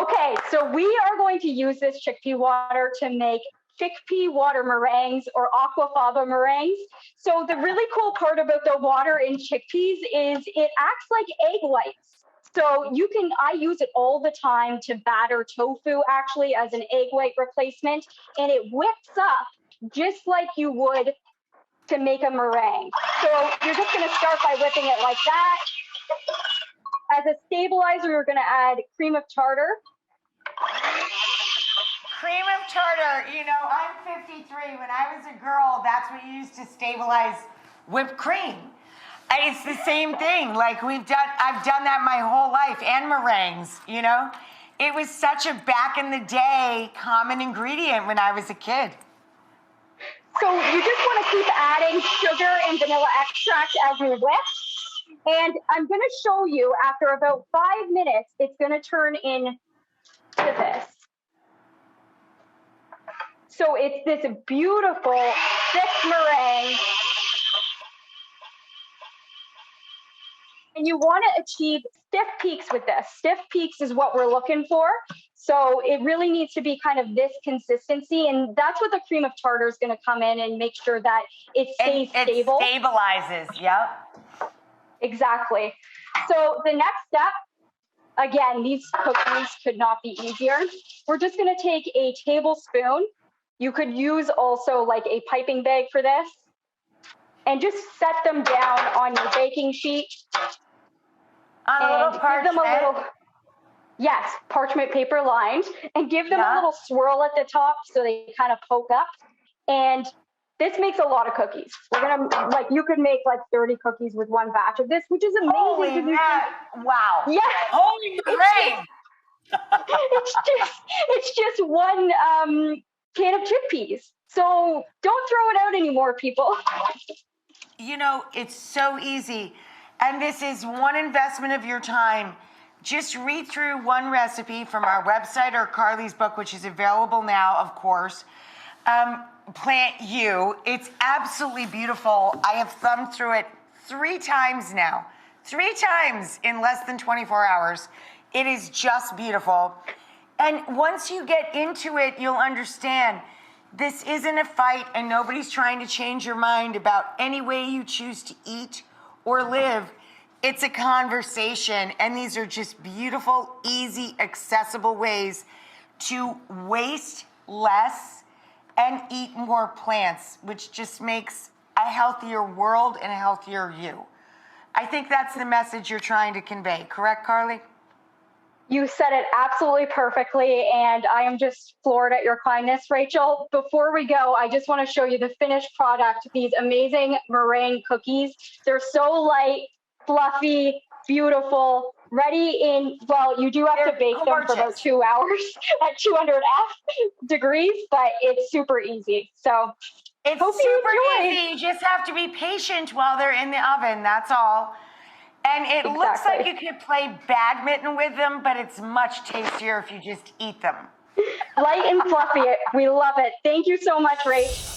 Okay, so we are going to use this chickpea water to make chickpea water meringues or aquafaba meringues. So the really cool part about the water in chickpeas is it acts like egg whites. So I use it all the time to batter tofu actually as an egg white replacement, and it whips up just like you would to make a meringue. So you're just gonna start by whipping it like that. As a stabilizer, you're gonna add cream of tartar. Cream of tartar, I'm 53. When I was a girl, that's what you used to stabilize whipped cream. It's the same thing. Like I've done that my whole life, and meringues, It was such a back in the day common ingredient when I was a kid. So you just want to keep adding sugar and vanilla extract as you whip. And I'm going to show you after about 5 minutes, it's going to turn into this. So it's this beautiful, thick meringue. And you want to achieve stiff peaks with this. Stiff peaks is what we're looking for. So it really needs to be kind of this consistency. And that's what the cream of tartar is going to come in and make sure that it stays stable. It stabilizes, yep. Exactly. So the next step, again, these cookies could not be easier. We're just going to take a tablespoon. You could use also like a piping bag for this. And just set them down on your baking sheet. On a little parchment? Yes, parchment paper lined. And give them a little swirl at the top so they kind of poke up. And this makes a lot of cookies. We're gonna, you could make 30 cookies with one batch of this, which is amazing. Holy wow. Yeah. Holy great. It's just one can of chickpeas. So don't throw it out anymore, people. It's so easy. And this is one investment of your time. Just read through one recipe from our website or Carleigh's book, which is available now, of course. Plant You. It's absolutely beautiful. I have thumbed through it 3 times now. 3 times in less than 24 hours. It is just beautiful. And once you get into it, you'll understand this isn't a fight and nobody's trying to change your mind about any way you choose to eat or live. It's a conversation, and these are just beautiful, easy, accessible ways to waste less and eat more plants, which just makes a healthier world and a healthier you. I think that's the message you're trying to convey. Correct, Carleigh? You said it absolutely perfectly, and I am just floored at your kindness, Rachel. Before we go, I just want to show you the finished product, these amazing meringue cookies. They're so light, fluffy, beautiful, ready in, you do have to bake them for about 2 hours at 200 degrees, but it's super easy. So it's super easy. You just have to be patient while they're in the oven. That's all. And it looks like you could play badminton with them, but it's much tastier if you just eat them. Light and fluffy. We love it. Thank you so much, Rach.